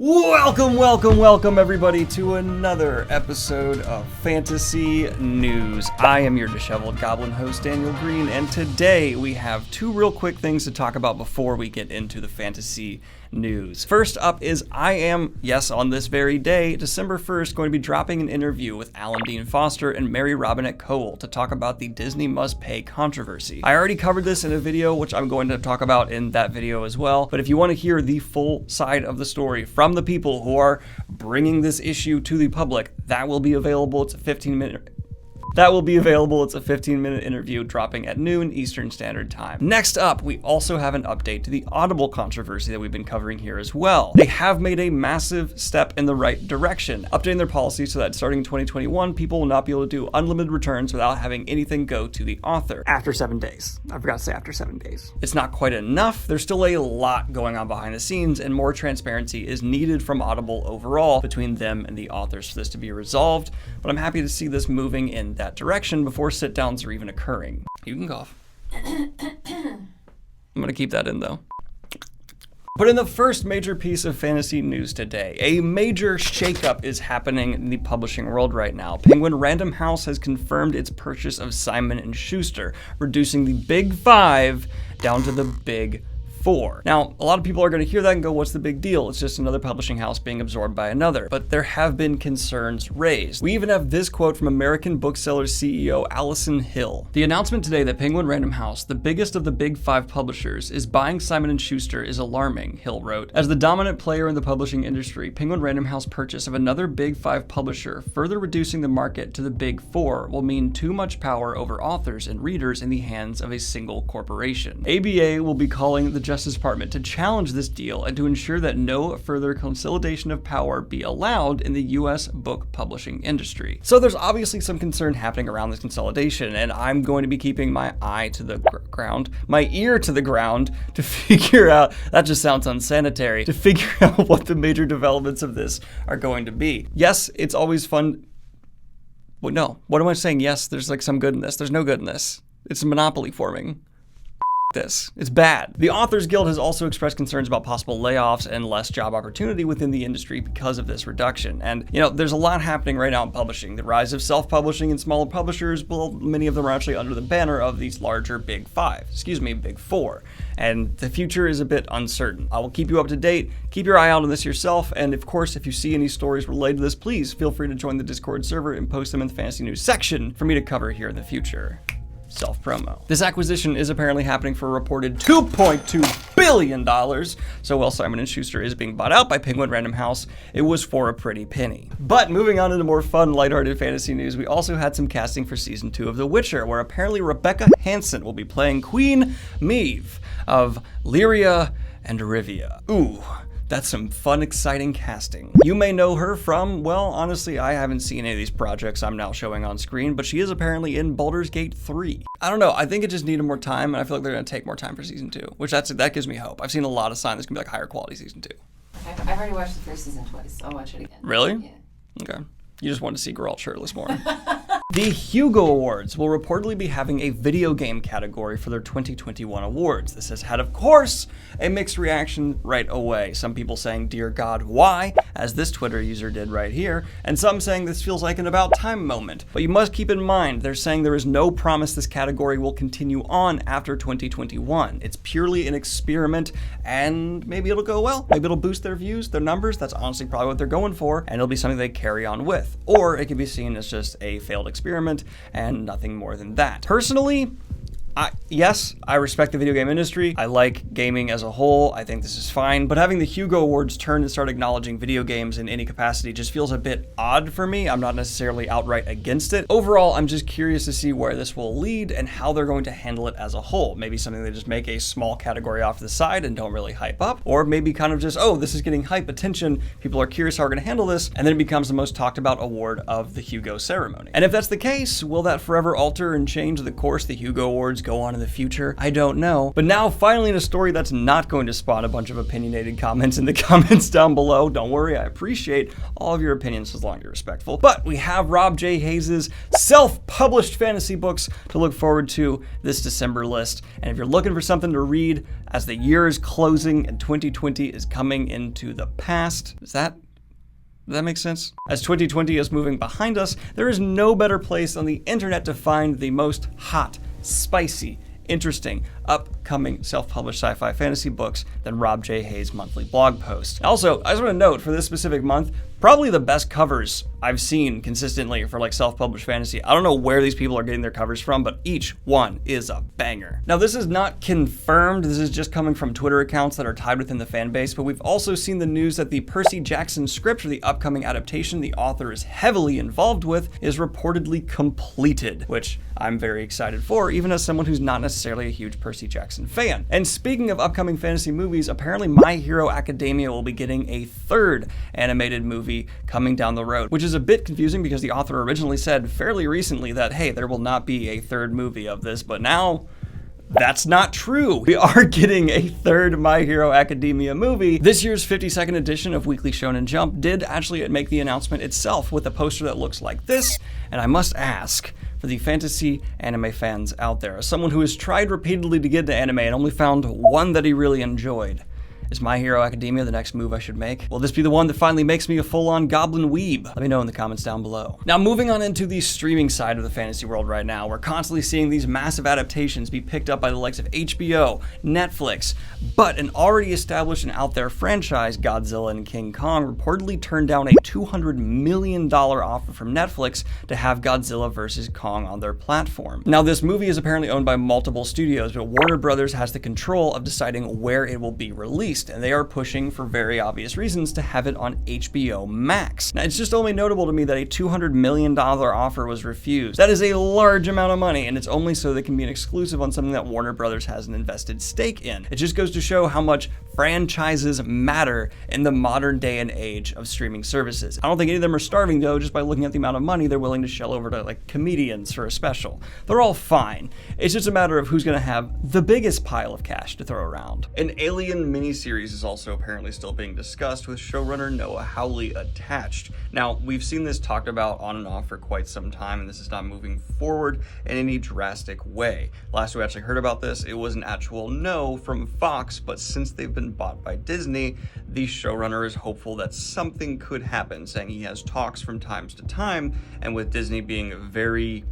Welcome everybody to another episode of Fantasy News. I am your disheveled goblin host, Daniel Greene, and today we have two real quick things to talk about before we get into the fantasy news. First up is I am, yes, on this very day, December 1st, going to be dropping an interview with Alan Dean Foster and Mary Robinette Kowal to talk about the Disney Must Pay controversy. I already covered this in a video, which I'm going to talk about in that video as well, but if you want to hear the full side of the story from the people who are bringing this issue to the public, that will be available. It's a 15-minute interview dropping at noon Eastern Standard Time. Next up, we also have an update to the Audible controversy that we've been covering here as well. They have made a massive step in the right direction, updating their policy so that starting in 2021, people will not be able to do unlimited returns without having anything go to the author. After 7 days. I forgot to say after 7 days. It's not quite enough. There's still a lot going on behind the scenes, and more transparency is needed from Audible overall between them and the authors for this to be resolved, but I'm happy to see this moving in that direction before sit-downs are even occurring. You can cough. I'm gonna keep that in though. But in the first major piece of fantasy news today, a major shakeup is happening in the publishing world right now. Penguin Random House has confirmed its purchase of Simon & Schuster, reducing the Big Five down to the Big Four. Now, a lot of people are going to hear that and go, what's the big deal? It's just another publishing house being absorbed by another. But there have been concerns raised. We even have this quote from American Booksellers CEO Allison Hill. The announcement today that Penguin Random House, the biggest of the Big Five publishers, is buying Simon & Schuster is alarming, Hill wrote. As the dominant player in the publishing industry, Penguin Random House purchase of another Big Five publisher, further reducing the market to the Big Four, will mean too much power over authors and readers in the hands of a single corporation. ABA will be calling the Justice Department to challenge this deal and to ensure that no further consolidation of power be allowed in the U.S. book publishing industry. So there's obviously some concern happening around this consolidation, and I'm going to be keeping my eye to the ground, my ear to the ground, to figure out, that just sounds unsanitary, to figure out what the major developments of this are going to be. Yes, it's always fun. Well, no, what am I saying? Yes, there's like some good in this. There's no good in this. It's a monopoly forming. This. It's bad. The Authors Guild has also expressed concerns about possible layoffs and less job opportunity within the industry because of this reduction. And, you know, there's a lot happening right now in publishing. The rise of self-publishing and smaller publishers, well, many of them are actually under the banner of these larger Big Four. And the future is a bit uncertain. I will keep you up to date. Keep your eye out on this yourself. And of course, if you see any stories related to this, please feel free to join the Discord server and post them in the Fantasy News section for me to cover here in the future. Self-promo. This acquisition is apparently happening for a reported $2.2 billion. So while Simon & Schuster is being bought out by Penguin Random House, it was for a pretty penny. But moving on into more fun, lighthearted fantasy news, we also had some casting for season 2 of The Witcher, where apparently Rebecca Hansen will be playing Queen Meve of Lyria and Rivia. Ooh. That's some fun, exciting casting. You may know her from, well, honestly, I haven't seen any of these projects I'm now showing on screen, but she is apparently in Baldur's Gate 3. I don't know, I think it just needed more time, and I feel like they're gonna take more time for season 2, which that gives me hope. I've seen a lot of signs there's gonna be like higher quality season 2. I've already watched the first season twice, so I'll watch it again. Really? Yeah. Okay. You just wanted to see Geralt shirtless more. The Hugo Awards will reportedly be having a video game category for their 2021 awards. This has had, of course, a mixed reaction right away. Some people saying, dear God, why? As this Twitter user did right here, and some saying this feels like an about time moment. But you must keep in mind, they're saying there is no promise this category will continue on after 2021. It's purely an experiment, and maybe it'll go well. Maybe it'll boost their views, their numbers. That's honestly probably what they're going for, and it'll be something they carry on with. Or it can be seen as just a failed experiment and nothing more than that. Personally, yes, I respect the video game industry. I like gaming as a whole. I think this is fine. But having the Hugo Awards turn and start acknowledging video games in any capacity just feels a bit odd for me. I'm not necessarily outright against it. Overall, I'm just curious to see where this will lead and how they're going to handle it as a whole. Maybe something they just make a small category off to the side and don't really hype up. Or maybe kind of just, oh, this is getting hype attention. People are curious how we're going to handle this. And then it becomes the most talked about award of the Hugo ceremony. And if that's the case, will that forever alter and change the course the Hugo Awards go on in the future? I don't know. But now, finally, in a story that's not going to spawn a bunch of opinionated comments in the comments down below. Don't worry, I appreciate all of your opinions as long as you're respectful. But we have Rob J. Hayes' self-published fantasy books to look forward to this December list. And if you're looking for something to read as the year is closing and 2020 is coming into the past, does that make sense? As 2020 is moving behind us, there is no better place on the internet to find the most hot, spicy, interesting, upcoming self-published sci-fi fantasy books than Rob J. Hayes' monthly blog post. Also, I just want to note, for this specific month, probably the best covers I've seen consistently for like self-published fantasy. I don't know where these people are getting their covers from, but each one is a banger. Now, this is not confirmed. This is just coming from Twitter accounts that are tied within the fan base, but we've also seen the news that the Percy Jackson script for the upcoming adaptation the author is heavily involved with is reportedly completed, which I'm very excited for, even as someone who's not necessarily a huge Percy Jackson fan. And speaking of upcoming fantasy movies, apparently MyHeroAcademia will be getting a third animated movie coming down the road, which is a bit confusing because the author originally said fairly recently that, hey, there will not be a third movie of this, but now that's not true. We are getting a third My Hero Academia movie. This year's 52nd edition of Weekly Shonen Jump did actually make the announcement itself with a poster that looks like this, and I must ask, for the fantasy anime fans out there, as someone who has tried repeatedly to get into anime and only found one that he really enjoyed, is My Hero Academia the next move I should make? Will this be the one that finally makes me a full-on goblin weeb? Let me know in the comments down below. Now, moving on into the streaming side of the fantasy world right now, we're constantly seeing these massive adaptations be picked up by the likes of HBO, Netflix, but an already established and out there franchise, Godzilla and King Kong, reportedly turned down a $200 million offer from Netflix to have Godzilla vs. Kong on their platform. Now, this movie is apparently owned by multiple studios, but Warner Brothers has the control of deciding where it will be released, and they are pushing, for very obvious reasons, to have it on HBO Max. Now, it's just only notable to me that a $200 million offer was refused. That is a large amount of money, and it's only so they can be an exclusive on something that Warner Brothers has an invested stake in. It just goes to show how much franchises matter in the modern day and age of streaming services. I don't think any of them are starving, though, just by looking at the amount of money they're willing to shell over to like comedians for a special. They're all fine. It's just a matter of who's gonna have the biggest pile of cash to throw around. An Alien miniseries is also apparently still being discussed, with showrunner Noah Hawley attached. Now, we've seen this talked about on and off for quite some time, and this is not moving forward in any drastic way. Last we actually heard about this, it was an actual no from Fox, but since they've been bought by Disney, the showrunner is hopeful that something could happen, saying he has talks from time to time, and with Disney being very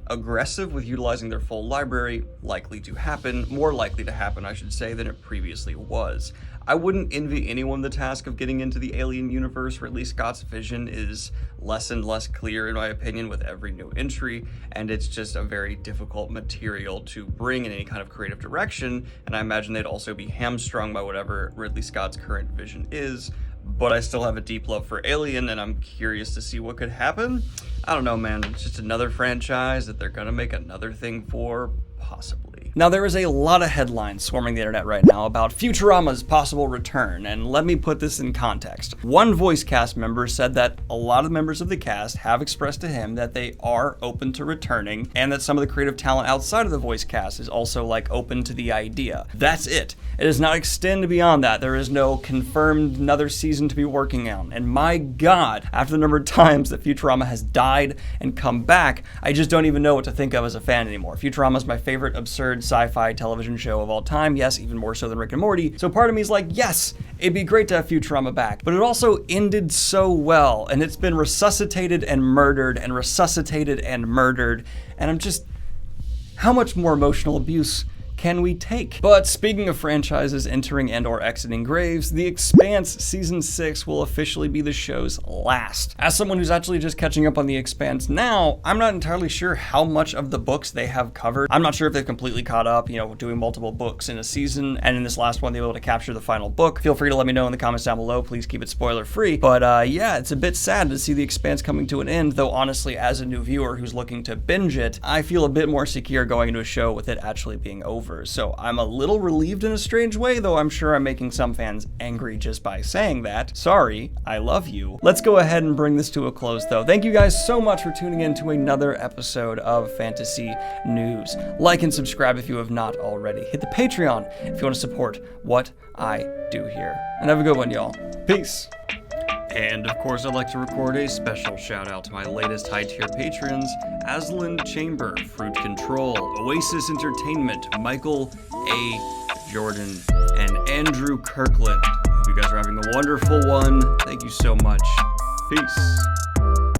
aggressive with utilizing their full library, more likely to happen, I should say, than it previously was. I wouldn't envy anyone the task of getting into the Alien universe. Ridley Scott's vision is less and less clear, in my opinion, with every new entry, and it's just a very difficult material to bring in any kind of creative direction, and I imagine they'd also be hamstrung by whatever Ridley Scott's current vision is. But I still have a deep love for Alien, and I'm curious to see what could happen. I don't know, man. It's just another franchise that they're gonna make another thing for, possibly. Now, there is a lot of headlines swarming the internet right now about Futurama's possible return, and let me put this in context. One voice cast member said that a lot of members of the cast have expressed to him that they are open to returning, and that some of the creative talent outside of the voice cast is also like open to the idea. That's it. It does not extend beyond that. There is no confirmed another season to be working on. And my God, after the number of times that Futurama has died and come back, I just don't even know what to think of as a fan anymore. Futurama is my favorite absurd sci-fi television show of all time. Yes, even more so than Rick and Morty. So part of me is like, yes, it'd be great to have Futurama back. But it also ended so well, and it's been resuscitated and murdered and resuscitated and murdered. And I'm just, how much more emotional abuse can we take? But speaking of franchises entering and or exiting graves, The Expanse Season 6 will officially be the show's last. As someone who's actually just catching up on The Expanse now, I'm not entirely sure how much of the books they have covered. I'm not sure if they've completely caught up, doing multiple books in a season, and in this last one they were able to capture the final book. Feel free to let me know in the comments down below. Please keep it spoiler free. But yeah, it's a bit sad to see The Expanse coming to an end, though honestly, as a new viewer who's looking to binge it, I feel a bit more secure going into a show with it actually being over. over. So I'm a little relieved in a strange way, though I'm sure I'm making some fans angry just by saying that. Sorry, I love you. Let's go ahead and bring this to a close, though. Thank you guys so much for tuning in to another episode of Fantasy News. Like and subscribe if you have not already. Hit the Patreon if you want to support what I do here. And have a good one, y'all. Peace. And of course, I'd like to record a special shout out to my latest high tier patrons: Aslan Chamber, Fruit Control, Oasis Entertainment, Michael A. Jordan, and Andrew Kirkland. Hope you guys are having a wonderful one. Thank you so much. Peace.